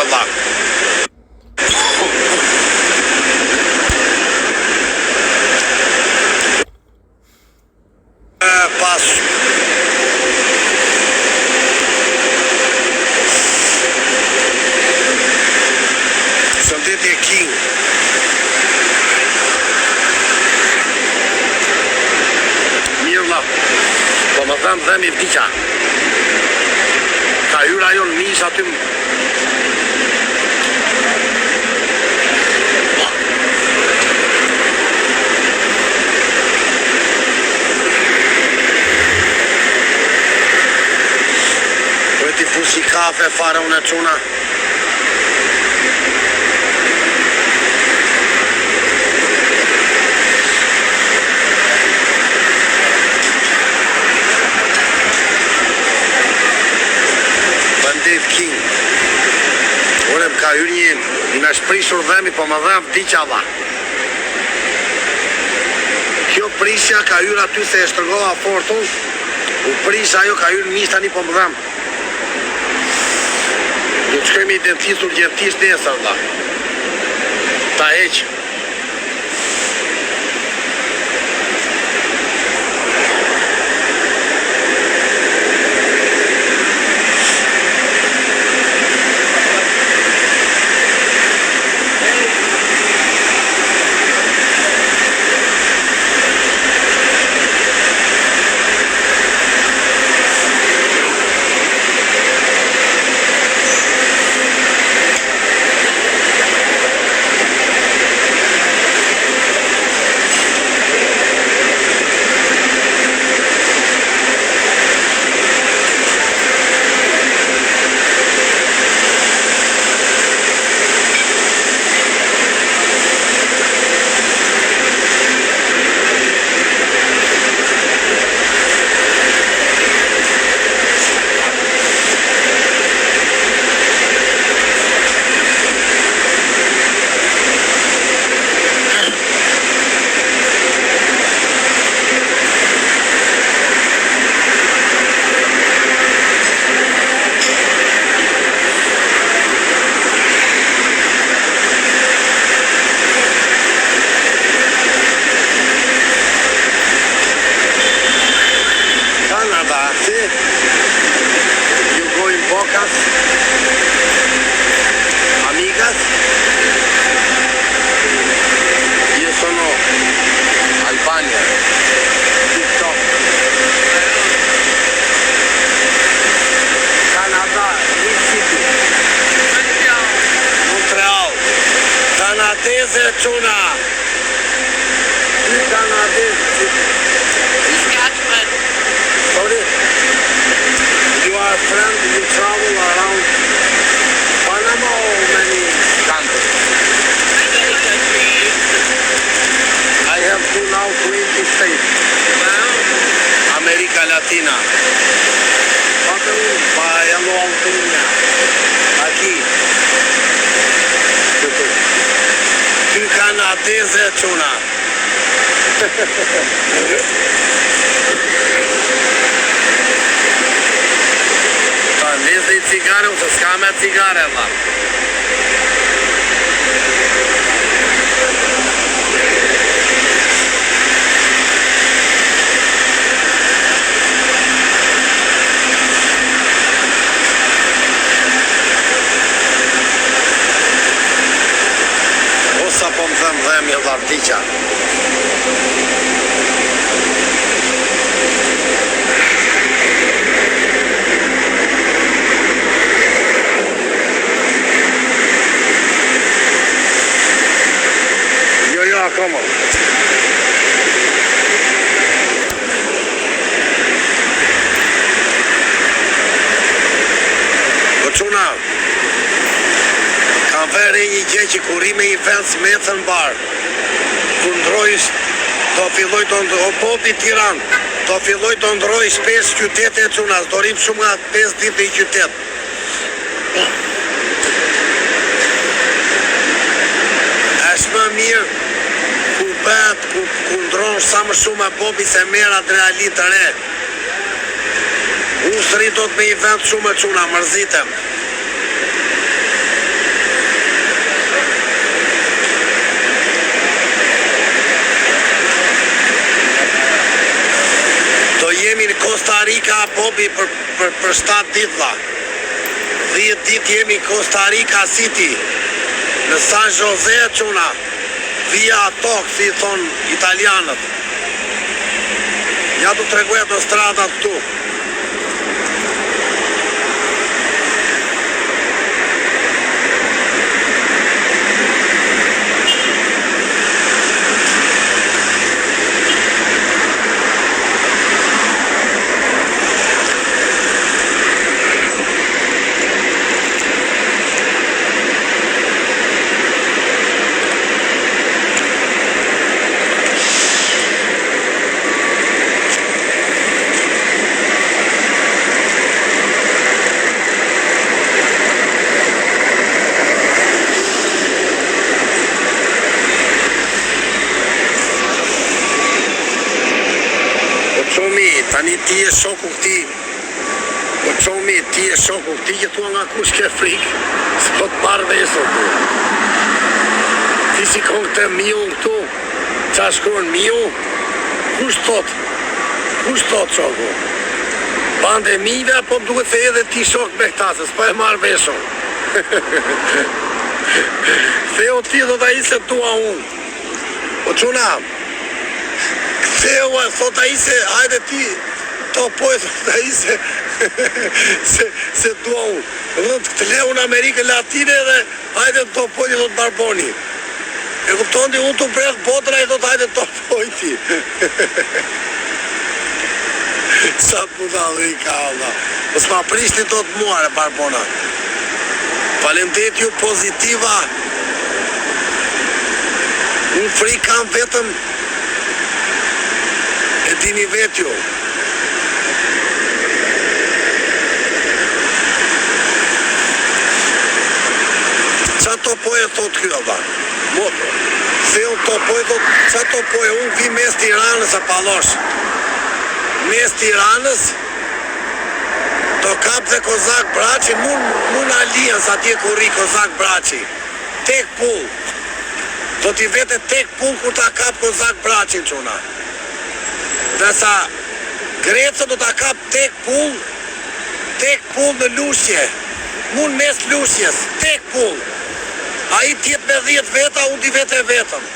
Allah. Pas Shëndetje King. Mirë la. Po më thëmë dhe mi vdiqa. Ka hyra jonë mish aty më. Ti fusi kafe fare unë e quna. Bandit King. Unë më ka hyrë një, në shprishur dhemi, po më dhem vdiqa dha. Kjo prisja ka hyrë aty se e shtërgova fortun, u prisja ajo ka hyrë misht tani po më dhem. Do të shkojmë i dentist urgjentisht nesër, da. Ta heq. Amigas, io sono Albania, TikTok, Canada, Mexico, Montreal, canadese Ciuna, canadese. Sorry, you are a friend, you travel around Panama or many countries? I have to now 20 states. America Latina. Bayano Alpina. Aqui. Tu canadese Ciuna. Lezde i cigare, u se s'ka me cigare, dha. Osa po më them dhemi dha vdiqa. Come on. Quna, kam vere një gjë që kur i me i vend smethën bar, ku ndrojsh, do filloj të ndroj, popi Tiran, do filloj të ndroj shpesh qytete e Quna, do rim shumë nga 5 ditë në qytet. Është më mirë ku bet, ku ndronë sa më shumë e popi se merë adrenalin të re. Unë sëri do të me i vend shumë e Quna, mërzitem. Costa Rica Bobi për 7 ditë vlla. 10 ditë jemi Costa Rica City. Në San Jose çuna. Via Tok, si thon italianët. Ja du tregoj ato stradat këtu. Tani ti e shoku këti. Po qomi, ti e shoku këti që thua nga kush ke frikë. S'po të marrë veso tu. Ti si kon këtë miu këtu. Qa shkron miu? Kush thot? Kush thot shoku? Bande mive, po më duhet se edhe ti shok me këta, se s'po e marrë veso. Theu ti do t'a i se tua unë. Po quna, Theu, thot a i se, hajde ti, to poj, thot a i se, se tua unë. Dhe të leu në Amerikën Latine dhe, hajde to poj, thot Barboni. E kupton ti, unë të breth botra, i thot hajde to poj ti. Sa budalli ka, Allah. Mos ma prishti tot muare, Barbona. Faleminderit ju pozitiva. Unë frikë kam vetëm e dini vetë ju. Qa to poje thot kjo, da? Se unë to poje thot, qa to poje, unë vi mes Tiranës a palosh. Mes Tiranës, to kap dhe Kozak Braçi, mun alien sa tje ku ri Kozak Braçi. Tek pull. Do t'i vete tek pull kur ta kap Kozak Braçin quna. Dhe sa Greca do t'a kap tek pull në Lusje. Mun mes Lusjes, tek pull. A i tjetë me 10 veta, unë t'i vete vetëm.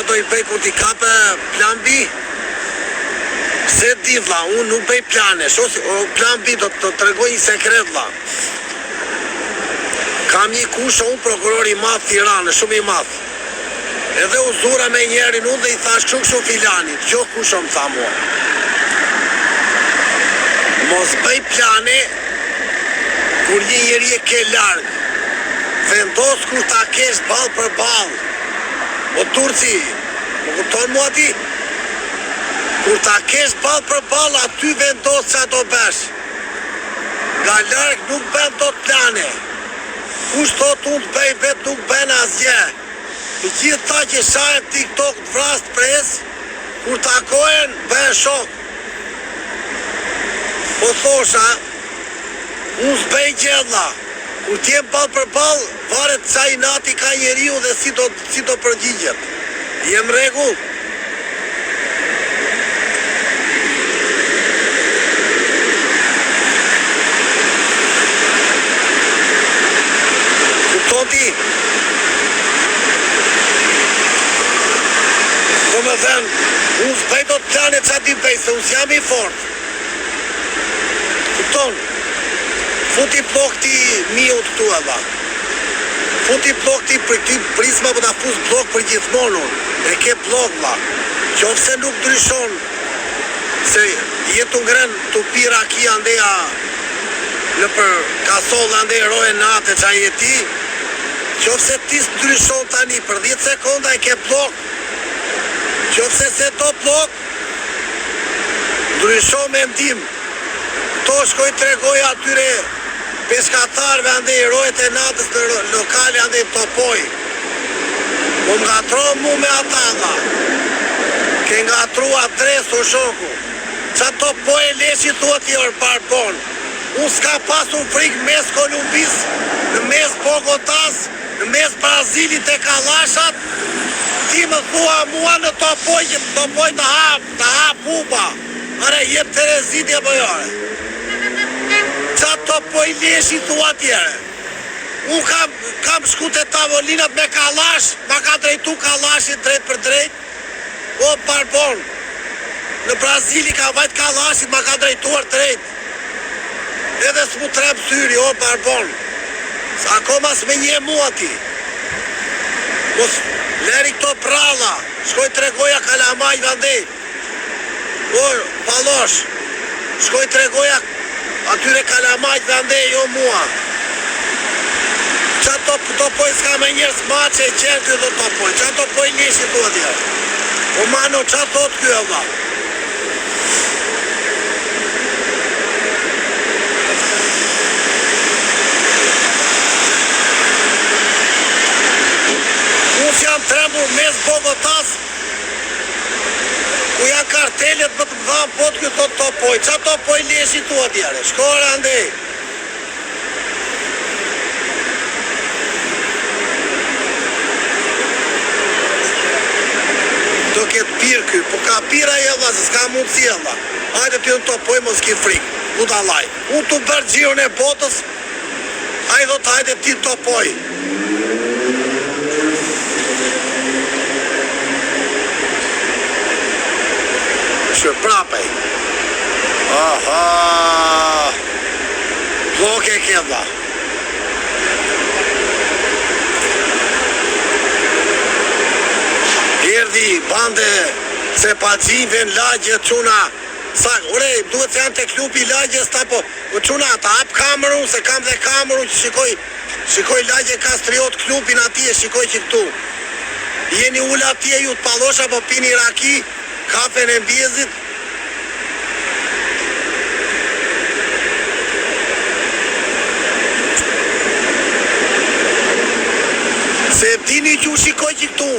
Do i bëj kur t'i kape plan B? Se di vla, unë nuk bëj plane, plan B do të tregoj një sekret vla. Kam një kusho, unë prokurori i madh Tiranë, shumë i madh. Edhe u zura me njerin unë dhe i thash kështu filanit, gjo kusho më tha mua. Mos bëj plane kur një njeri e ke larg. Vendos kur ta kesh ball për ball. O Turci, më kupton mua ti? Kur ta kesh ball për ball, aty vendos qa do besh. Nga larg nuk ben do të plane. Kush thot unë të bëj vet nuk ben asgje. Të gjithë ta që shahen TikTok të vrast pres, kur takohen, ben shok. Po thosha, unë s'bëj gjella. Kur t'jem ball për ball, varet sa i nati ka njeriu dhe si do përgjigjet. Jem rregull? Kupton ti? Do me thënë, unë s'bëj do të plane qa ti bëj, se unë s'jam i fort. Kupton? Futi blok ti miut këtu e dha. Futi blok ti për këty prisma për ta fus blok për gjithmonun. E ke blok dha. Qofse nuk ndryshon se jetu ngren të pira kia ndeja në për kasol ande roje nate qa jeti. Qofse ti ndryshon tani për 10 sekonda e ke blok. Qofse se do blok, ndryshon me ndim. To shkoj tregoj atyre Peskatarve ande i rojt e natës në lokale ande i topoj. U ngatro mu me ata nga. Ke ngatru adres o shoku. Qa topoj e leshi thot i orë barbon. Unë s'ka pasur frik mes Kolumbis, në mes Bogotas, në mes Brazilit e Kalashat, ti më thua mua në topoj që topoj të hap buba. Are, jep Terezit e bojore. Qa topoj leshi thua tjere. Unë kam shku të tavolinat me Kalash, ma ka drejtu Kalashit drejt për drejt. O, barbon, në Brazili ka vajt Kalashit, ma ka drejtuar drejt. Edhe s'mu trep syri, o barbon. Akoma s'me nje mua ti. Mos leri këto pralla. Shkoj tregoja kalamaj vandej. O, palosh. Shkoj tregoja atyre kalamaj vandej, o mua. Qa topoj s'ka me njerës mace e qenë kjo do topoj. Qa topoj njësi tu atje. O mano, qa thot kjo e vla. Jam trembur mes Bogotas, ku janë kartelet më të dhamë po të kjo topoj. Qa topoj leshi tu atjere? Shkore andej. Do ketë pirë kjo, po ka pira e dha, se s'ka mundësi e dha. Hajde t'ju në topoj, mos ki frikë, ku t'allaj. Unë t'u bërë gjirën e botës, a i do t'hajde ti topoj. Prapej. Aha. Bloke e kjenda. Erdi bande se pa gjive në lagje quna. Ure, duhet se janë të klubi lagjes ta po. Quna, ta hap kamerun, se kam dhe kamerun që shikoj lagje Kastriot klubin atje, shikoj që këtu. Jeni ula atje ju të palosha po pini raki, kafen e mbjezit. Se dini që u shikoj që këtu.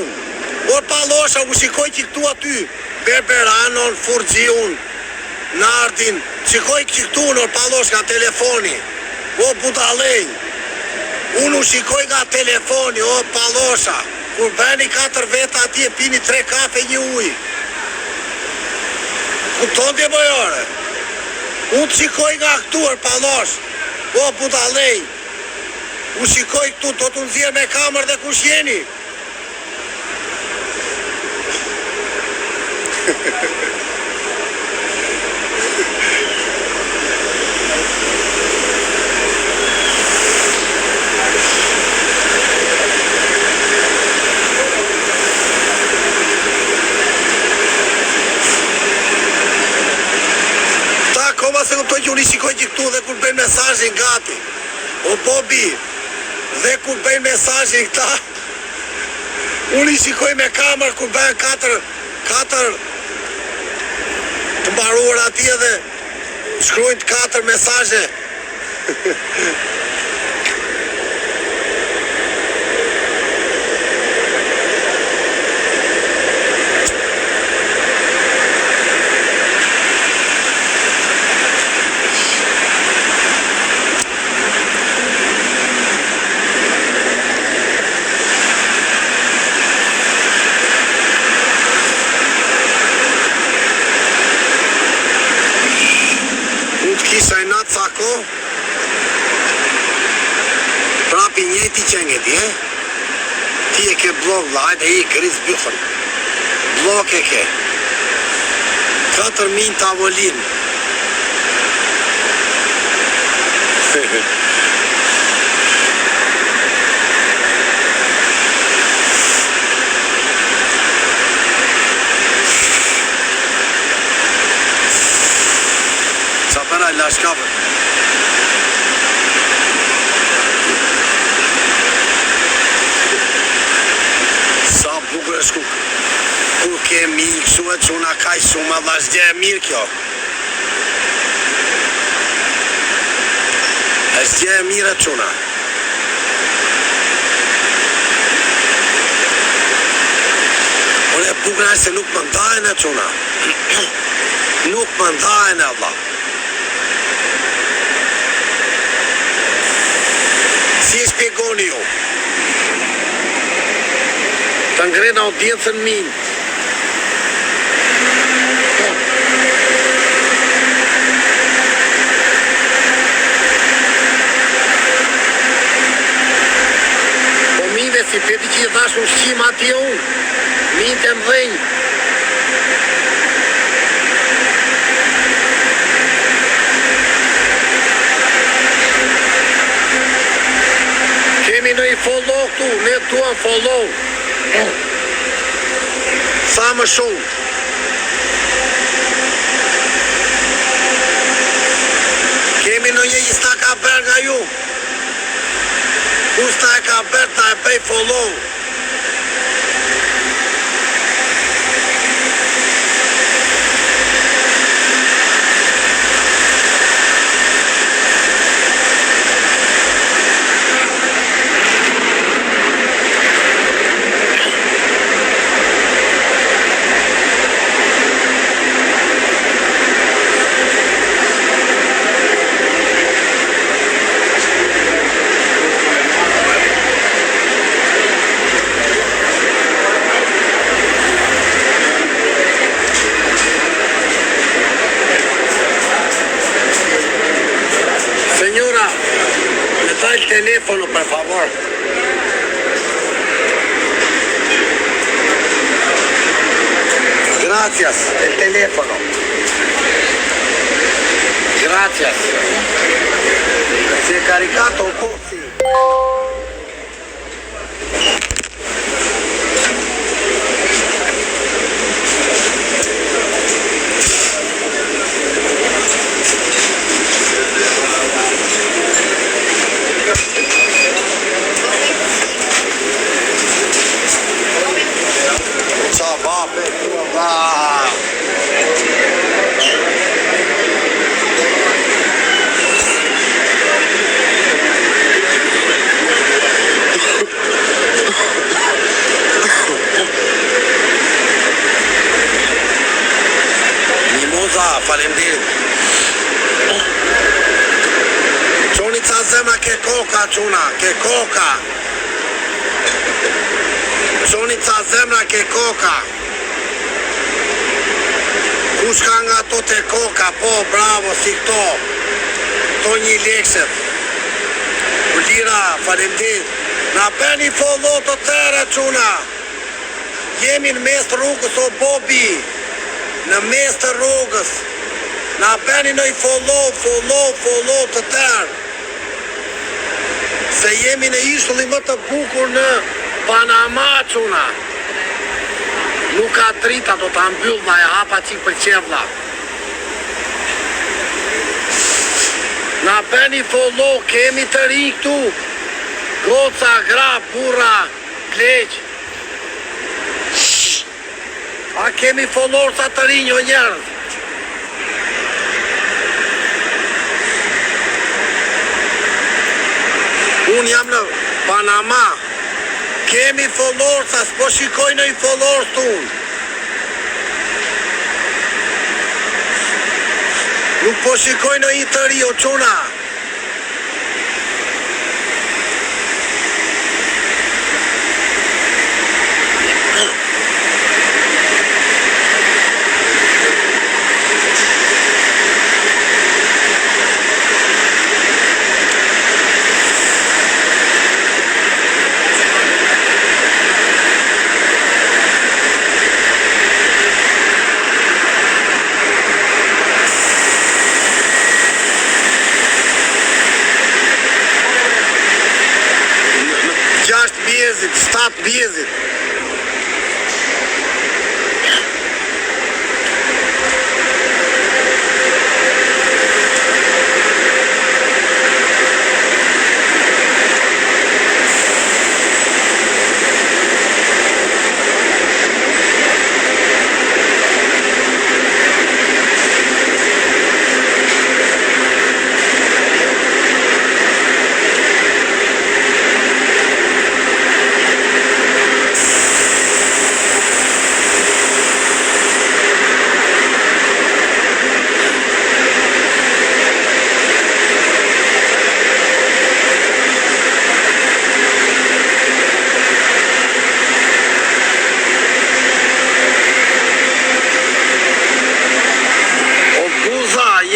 Por palosha u shikoj që këtu aty. Berberanon, Furgjiun, Nardin. Shikoj që këtu nër palosh nga telefoni. O budalej. Unë u shikoj nga telefoni, o palosha. Kur bëni 4 veta atje, pini 3 kafe një uj. Kupton t'je bojore. Unë të shikoj nga këtu er palosh. O budalej. U shikoj këtu, do të nëzirë me kamer dhe kush jeni. Ta koma se këptoj që unë i shikoj që këtu dhe kur bëjnë mesajin gati. O Bobi, dhe kur bëjnë mesajin këta, unë i shikoj me kamer kur bëjnë 4 të mbaruar atje dhe shkrujnë 4 mesaje. Kisha i natë sako, prapi njëti qengeti, ti e ke blok dhe hajde i kriz byfën, blok e ke, 4.000 tavolin. Sapera la shkapë. Sa bukur e shkuk. Kur ke mikë kështu që una kaj shumë dhe është gjë e mirë kjo. Është gjë e mirë çuna. Unë e bukur se nuk më ndajnë çuna. Nuk më ndajnë Allah. Si e shpjegoni ju? Të ngrenë audiencën minë. Po mine si peti që i dhash ushqim ati unë. Minë të mdhenjë. Kemi në i follow këtu, ne tuan follow. Sa më shumë. Kemi në një ista ka bërë nga ju. Kusta e ka bërë ta e bëj follow. El teléfono, por favor. Gracias, el teléfono. Gracias. Si è caricato un po', sì. Faleminderit. Çoni ca zemra ke koka çuna, ke koka. Çoni ca zemra ke koka. Kush ka nga to te koka, po bravo si këto. To një lekset. Ulira, faleminderit. Na bëni follow të tëra çuna. Jemi në mes të rrugës o Bobi. Në mes të rrugës. Na bëni në i follow të tërë. Se jemi në ishulli më të bukur në Panama çuna. Nuk ka drita do të ambyll ma e hapa qik për qevla. Na bëni follow, kemi të rinj këtu. Goca, gra, burra, pleq. A kemi follower sa të rinj o njerëz. Unë jam në Panama. Kemi follower sa s'po shikoj në i followers t'unë. Nuk po shikoj në i të ri o quna. Stop busy.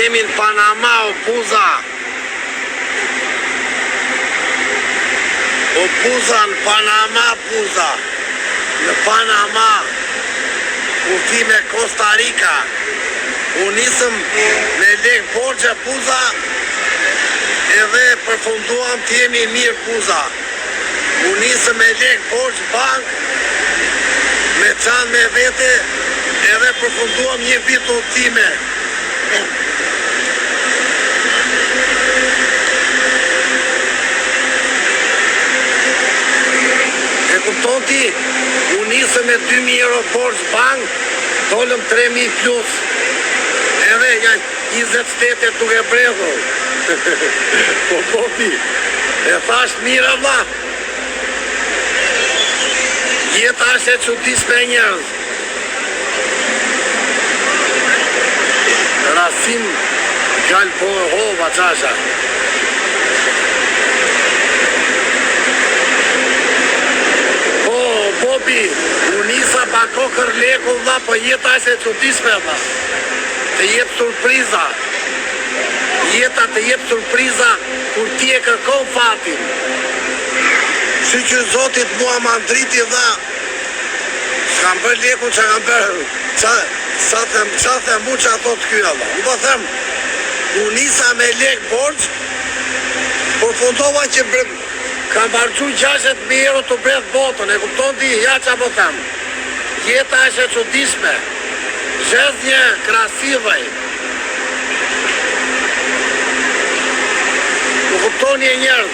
Jemi në Panama, o buza. O buza, në Panama, buza. Në Panama, udhtim me Costa Rica. U nisëm me lek borxhe buza, edhe përfunduam të jemi mirë buza. U nisëm me lek borxh bank, me qanë me vete, edhe përfunduam një vit udhtime. E kupton ti, u nisëm me 2.000 euro borxh bank, dolëm 3.000 plus. Edhe janë 20 shtete duke bredhur. Po popi, e thash mirë vlla. Jeta është e çuditshme e njerëz. Rasim gjallë po hova qasha. Po, popi, u nisa pa kokër leku vlla, po jeta është e çuditshme vlla. Të jep surpriza. Jeta të jep surpriza kur ti e kërkon fatin. Si që Zotit mua ma ndriti dha, s'kam bërë leku që kam bërë, qa them mu që ato të kjo dha. Unë po them, u nisa me lek borç, por fundova që kam bargju 60.000 euro të bredh botën, e kupton ti, ja që po them. Jeta është e çuditshme. Жизнь красивая. Kuptoni e njerëz.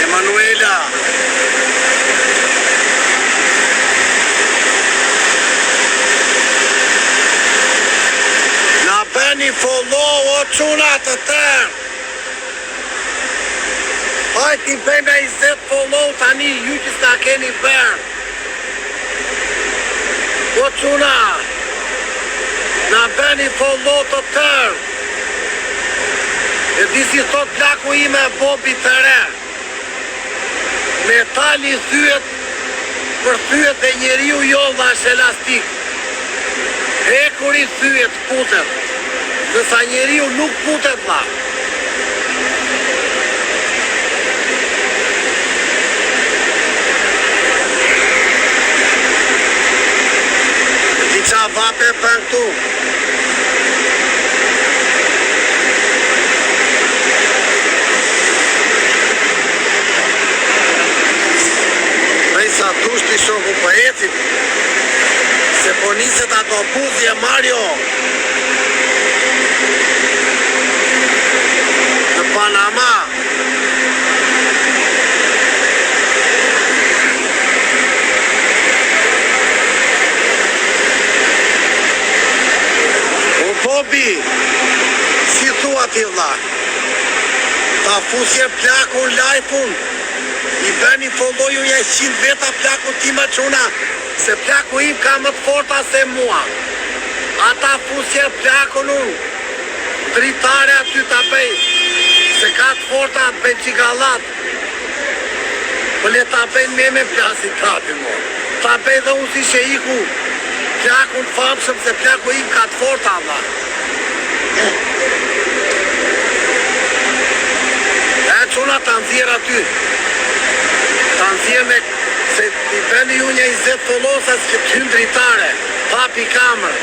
Emanuela. Na bëni follow o çuna të tërë. Hajti bëjmë 20 follow tani, ju që s'na keni bërë. O çuna, na bëni follow të tërë. E disi thot plaku ime Bobi të re. Metali thyet, për thyet dhe njeriu jo dha është elastik. Hekuri thyet, putet. Nësa njeriu nuk putet dha. Ti qa vape për këtu? Sa dushti shoku për ecit, se po niset ato buzje Mario në Panama. O Bobi, si thua ti vlla, ta fusje plakun lajfun, i bëni follow-ju një 100 veta plaku ti më çuna, se plaku im ka më të forta se mua. Ata fusje plakun unë, dritare aty ta bëj, se ka të forta bëj qigallat. Po le ta bëjnë me plasin kapi mo. Ta bëj dhe unë si që iku plakun famshëm, se plaku im ka të forta vlla. E çuna ta nxjerr aty. Ta nxjerr me, se i bëni ju një 20 followsas që të hynë dritare, papi kamër.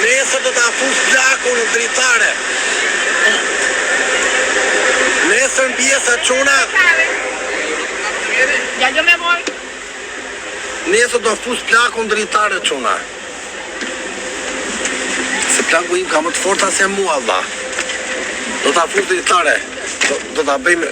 Nesër do ta fus plakun në dritare. Nesër në pjesë çuna. Ya yo me voy. Nesër do fus plakun dritare çuna. Se plaku im ka më të forta se mua valla. Do ta fus dritare. Do ta bëjmë